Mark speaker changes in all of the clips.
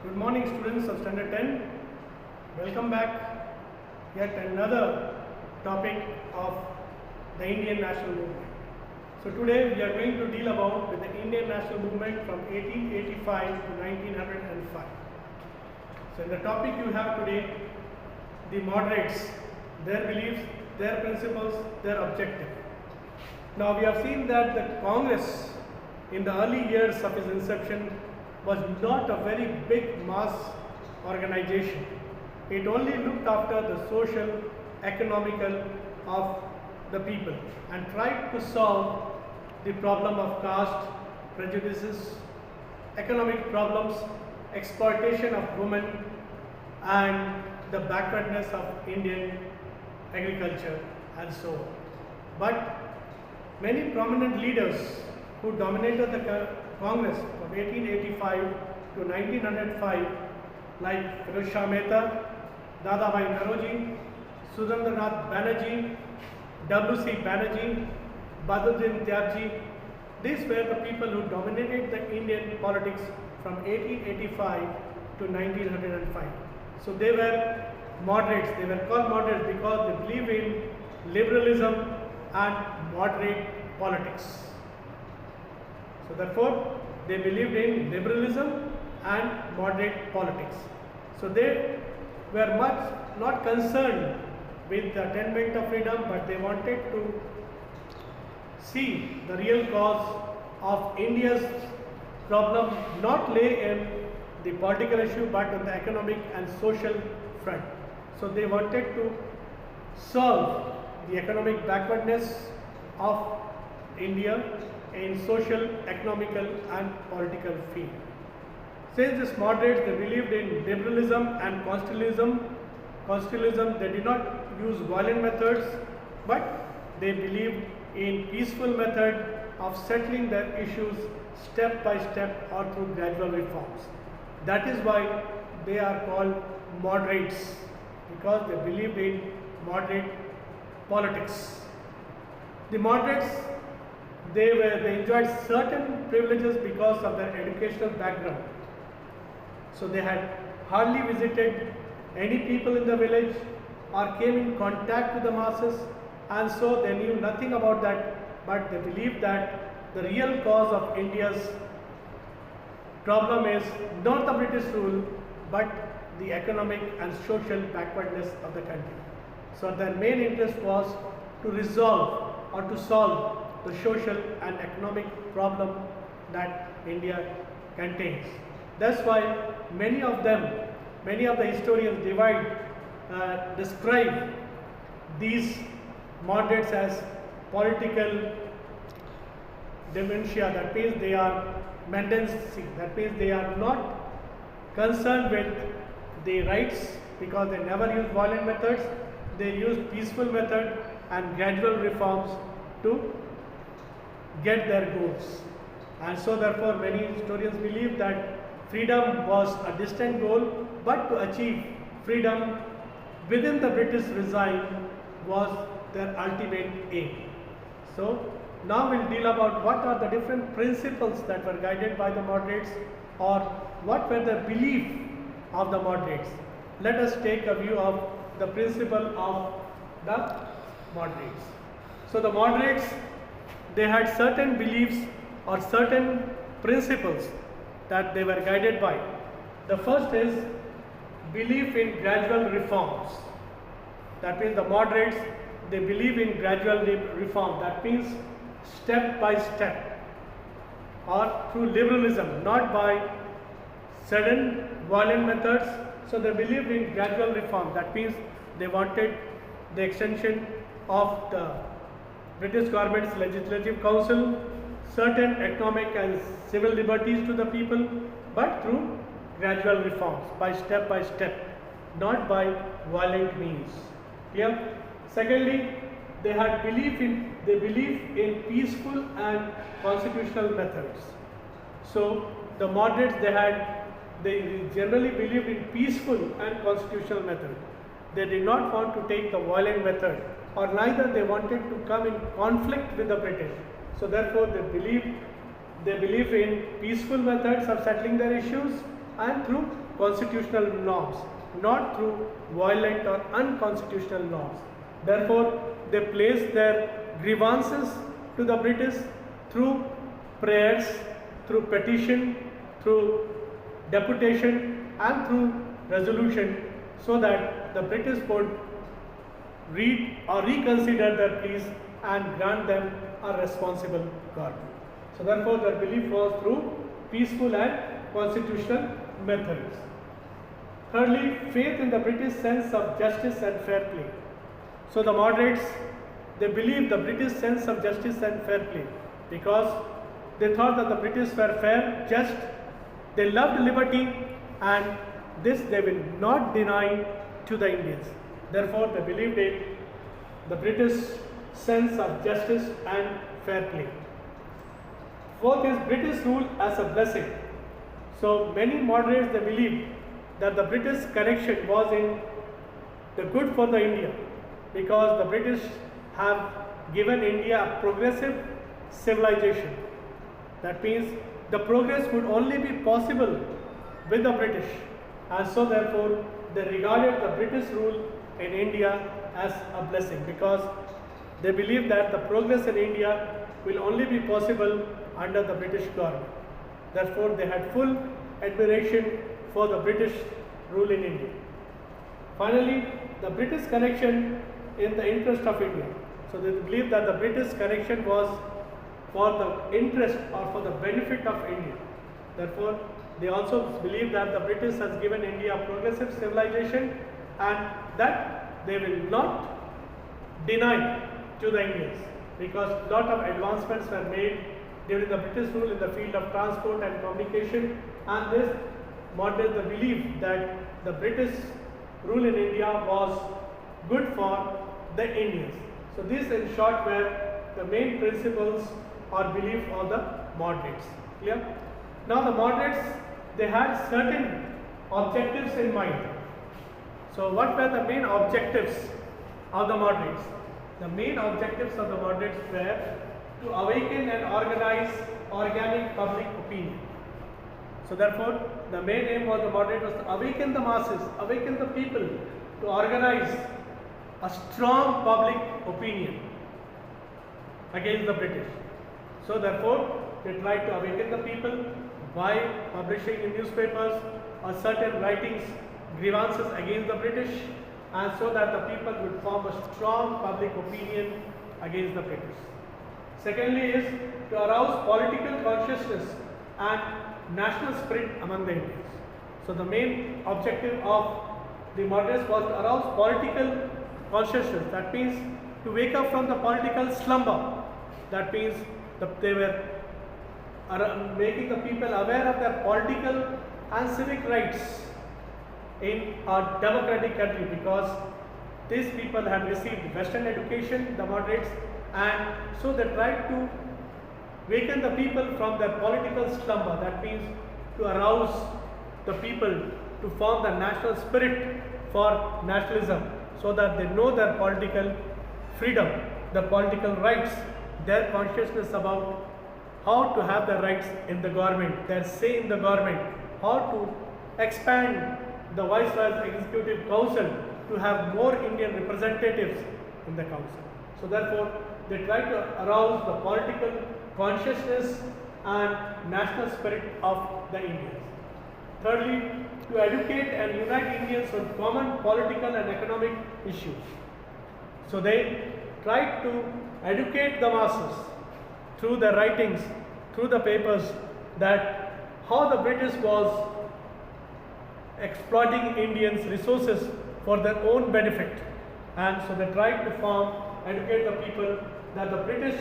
Speaker 1: Good morning, students of Standard 10. Welcome back. Yet another topic of the Indian national movement. So today we are going to deal about with the Indian national movement from 1885 to 1905. So in the topic you have today, the moderates, their beliefs, their principles, their objective. Now we have seen that the Congress in the early years of its inception was not a very big mass organization. It only looked after the social, economical of the people and tried to solve the problem of caste, prejudices, economic problems, exploitation of women, and the backwardness of Indian agriculture and so on. But many prominent leaders who dominated the Congress from 1885 to 1905 like Firoz Shah Mehta, Dadabhai Naoroji, Surendranath Banerjee, W.C. Banerjee, Badruddin Tyabji, these were the people who dominated the Indian politics from 1885 to 1905. So they were moderates. They were called moderates because they believe in liberalism and moderate politics. So therefore, they believed in liberalism and moderate politics. So they were much not concerned with the attainment of freedom, but they wanted to see the real cause of India's problem not lay in the political issue but on the economic and social front. So they wanted to solve the economic backwardness of India in social, economical and political field. Since these moderates, they believed in liberalism and constitutionalism, they did not use violent methods, but they believed in peaceful method of settling their issues step by step or through gradual reforms. That is why they are called moderates, because they believed in moderate politics. The moderates, they enjoyed certain privileges because of their educational background. So they had hardly visited any people in the village or came in contact with the masses, and so they knew nothing about that, but they believed that the real cause of India's problem is not the British rule but the economic and social backwardness of the country. So their main interest was to resolve or to solve the social and economic problem that India contains. That's why many of the historians describe these moderates as political dementia. That means they are mendency. That means they are not concerned with the rights because they never use violent methods. They use peaceful method and gradual reforms to get their goals. And so therefore many historians believe that freedom was a distant goal, but to achieve freedom within the British regime was their ultimate aim. So now we'll deal about what are the different principles that were guided by the moderates, or what were the belief of the moderates. Let us take a view of the principle of the moderates. So the moderates, they had certain beliefs or certain principles that they were guided by. The first is belief in gradual reforms. That means the moderates, they believe in gradual reform. That means step by step or through liberalism, not by sudden violent methods. So they believed in gradual reform. That means they wanted the extension of the British government's legislative council, certain economic and civil liberties to the people, but through gradual reforms, by step, not by violent means. Clear? Secondly, they believe in peaceful and constitutional methods. So the moderates, they generally believed in peaceful and constitutional method. They did not want to take the violent method, or neither they wanted to come in conflict with the British. So therefore they believe in peaceful methods of settling their issues and through constitutional norms, not through violent or unconstitutional norms. Therefore, they placed their grievances to the British through prayers, through petition, through deputation and through resolution, so that the British could read or reconsider their pleas and grant them a responsible government. So therefore, their belief was through peaceful and constitutional methods. Thirdly, faith in the British sense of justice and fair play. So the moderates, they believed the British sense of justice and fair play because they thought that the British were fair, just, they loved liberty, and this they will not deny to the Indians. Therefore, they believed in the British sense of justice and fair play. Fourth is British rule as a blessing. So many moderates, they believed that the British connection was in the good for the India, because the British have given India a progressive civilization. That means the progress would only be possible with the British, and so therefore they regarded the British rule in India as a blessing, because they believed that the progress in India will only be possible under the British government. Therefore, they had full admiration for the British rule in India. Finally, the British connection in the interest of India. So they believed that the British connection was for the interest or for the benefit of India. Therefore, they also believe that the British has given India a progressive civilization and that they will not deny to the Indians, because a lot of advancements were made during the British rule in the field of transport and communication, and this moderates the belief that the British rule in India was good for the Indians. So these in short were the main principles or belief of the moderates. Clear? Now the moderates, they had certain objectives in mind. So what were the main objectives of the moderates? The main objectives of the moderates were to awaken and organize organic public opinion. So therefore, the main aim of the moderate was to awaken the masses, awaken the people, to organize a strong public opinion against the British. So therefore, they tried to awaken the people by publishing in newspapers or certain writings, grievances against the British, and so that the people would form a strong public opinion against the British. Secondly is to arouse political consciousness and national spirit among the Indians. So the main objective of the moderates was to arouse political consciousness. That means to wake up from the political slumber. That means they were making the people aware of their political and civic rights in a democratic country, because these people had received Western education, the moderates, and so they tried to waken the people from their political slumber. That means to arouse the people to form the national spirit for nationalism, so that they know their political freedom, the political rights, their consciousness about how to have their rights in the government, their say in the government, how to expand the Viceroy's Executive Council to have more Indian representatives in the council. So therefore, they try to arouse the political consciousness and national spirit of the Indians. Thirdly, to educate and unite Indians on common political and economic issues. So they tried to educate the masses through their writings, through the papers, that how the British was exploiting Indians' resources for their own benefit. And so they tried to educate the people that the British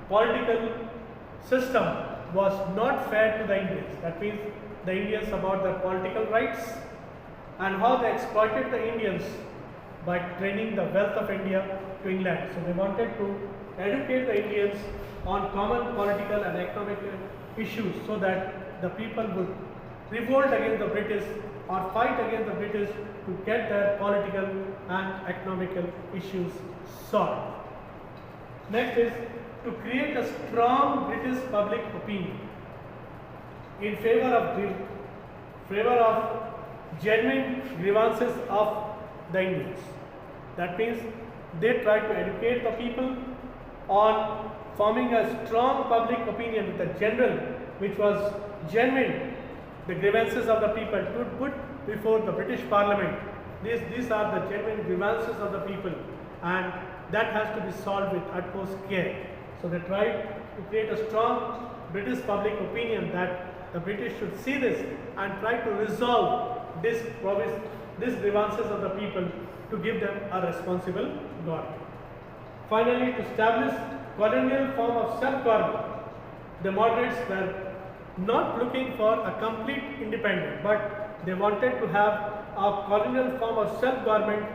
Speaker 1: political system was not fair to the Indians. That means the Indians about their political rights and how they exploited the Indians by draining the wealth of India to England. So they wanted to educate the Indians on common political and economic issues, so that the people would revolt against the British or fight against the British to get their political and economical issues solved. Next is to create a strong British public opinion in favor of favor of genuine grievances of the Indians. That means they tried to educate the people on forming a strong public opinion with a general which was genuine, the grievances of the people to put before the British Parliament. These are the genuine grievances of the people, and that has to be solved with utmost care. So they tried to create a strong British public opinion that the British should see this and try to resolve this grievances of the people to give them a responsible government. Finally, to establish colonial form of self-government, the moderates were not looking for a complete independence, but they wanted to have a colonial form of self-government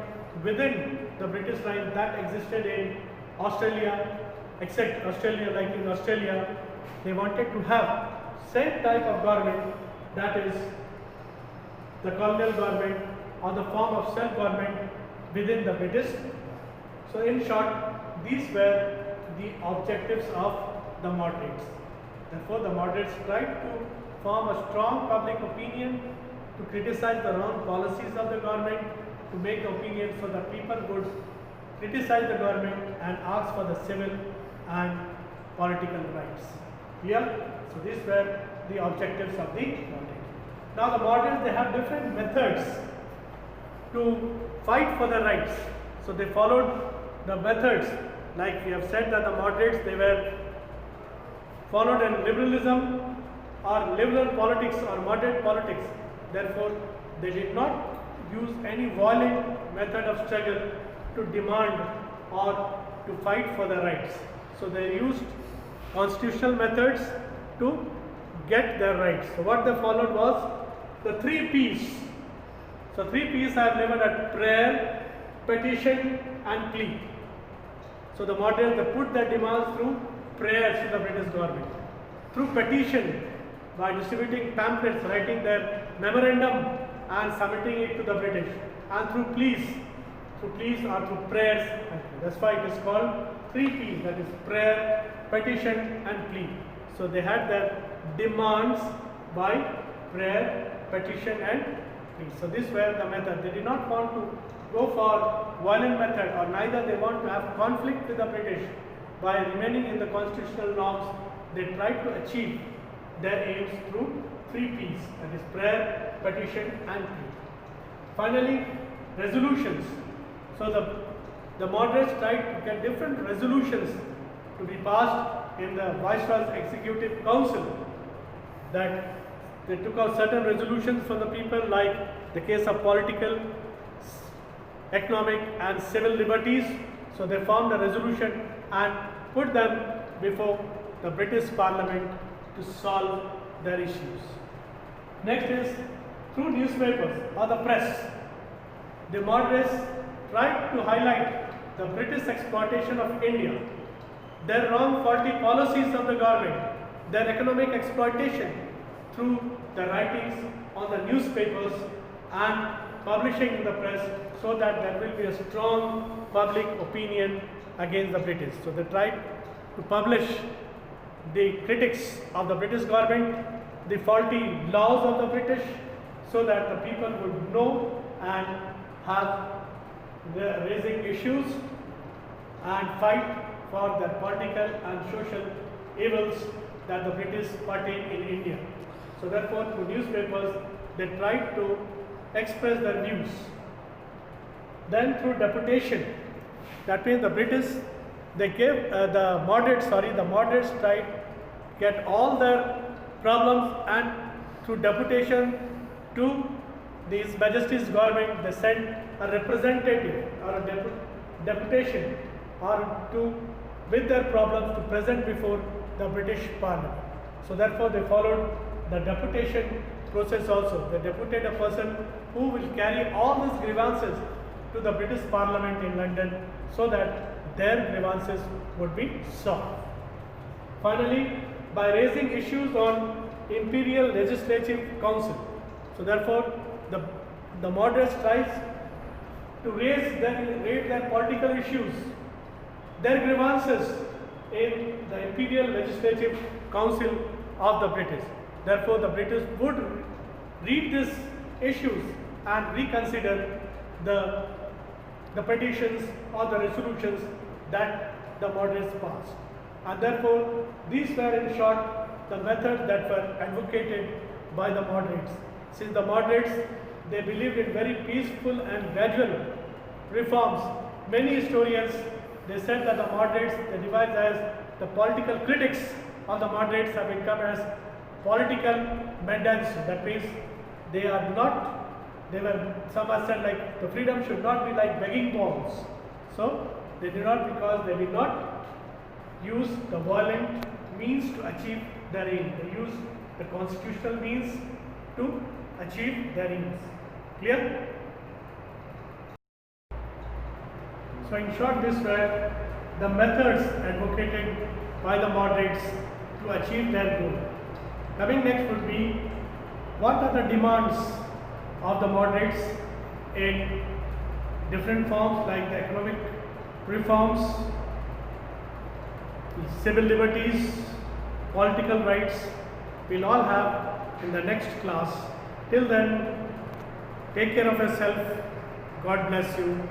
Speaker 1: within the British Raj that existed in Australia, except Australia, like in Australia, they wanted to have same type of government, that is the colonial government or the form of self-government within the British. So in short, these were the objectives of the moderates. Therefore, the moderates tried to form a strong public opinion, to criticize the wrong policies of the government, to make opinion so that people would criticize the government and ask for the civil and political rights. Clear? So these were the objectives of the moderates. Now the moderates, they have different methods to fight for their rights. So they followed the methods, like we have said that the moderates, they were followed in liberalism or liberal politics or moderate politics. Therefore, they did not use any violent method of struggle to demand or to fight for their rights. So they used constitutional methods to get their rights. So what they followed was the 3 P's. So 3 P's I have labeled as prayer, petition and plea. So the moderates, they put their demands through prayers to the British government, through petition by distributing pamphlets, writing their memorandum and submitting it to the British, and through pleas or through prayers. That's why it is called 3 P's, that is prayer, petition and plea. So they had their demands by prayer, petition and plea. So these were the method. They did not want to go for violent method, or neither they want to have conflict with the British. By remaining in the constitutional norms, they tried to achieve their aims through 3 P's, that is prayer, petition and plea. Finally, resolutions. So the moderates tried to get different resolutions to be passed in the Viceroy's Executive Council, that they took out certain resolutions from the people, like the case of political, economic and civil liberties. So they formed a resolution and put them before the British Parliament to solve their issues. Next is through newspapers or the press. The moderates tried to highlight the British exploitation of India, their wrong faulty policies of the government, their economic exploitation through the writings on the newspapers and publishing in the press, so that there will be a strong public opinion against the British. So they tried to publish the critics of the British government, the faulty laws of the British, so that the people would know and have raising issues and fight for their political and social evils that the British pertain in India. So therefore, through newspapers, they tried to express their views. Then through deputation, that means the British, they gave the moderates tried to get all their problems, and through deputation to His Majesty's government, they sent a representative or a deputation or to with their problems to present before the British Parliament. So therefore, they followed the deputation process also. They deputed a person who will carry all these grievances to the British Parliament in London, so that their grievances would be solved. Finally, by raising issues on Imperial Legislative Council. So therefore, the moderates tries to raise their political issues, their grievances in the Imperial Legislative Council of the British. Therefore, the British would read these issues and reconsider the petitions or the resolutions that the moderates passed. And therefore, these were in short the methods that were advocated by the moderates. Since the moderates, they believed in very peaceful and gradual reforms. Many historians, they said that the moderates, they divide as the political critics of the moderates have become as political mendants. That means they are not, they were, some have said like the freedom should not be like begging balls. So they did not, because they did not use the violent means to achieve their aim. They use the constitutional means to achieve their aims. Clear? So in short, these were the methods advocated by the moderates to achieve their goal. Coming next would be, what are the demands of the moderates in different forms like the economic reforms, civil liberties, political rights. We'll all have in the next class. Till then, take care of yourself. God bless you.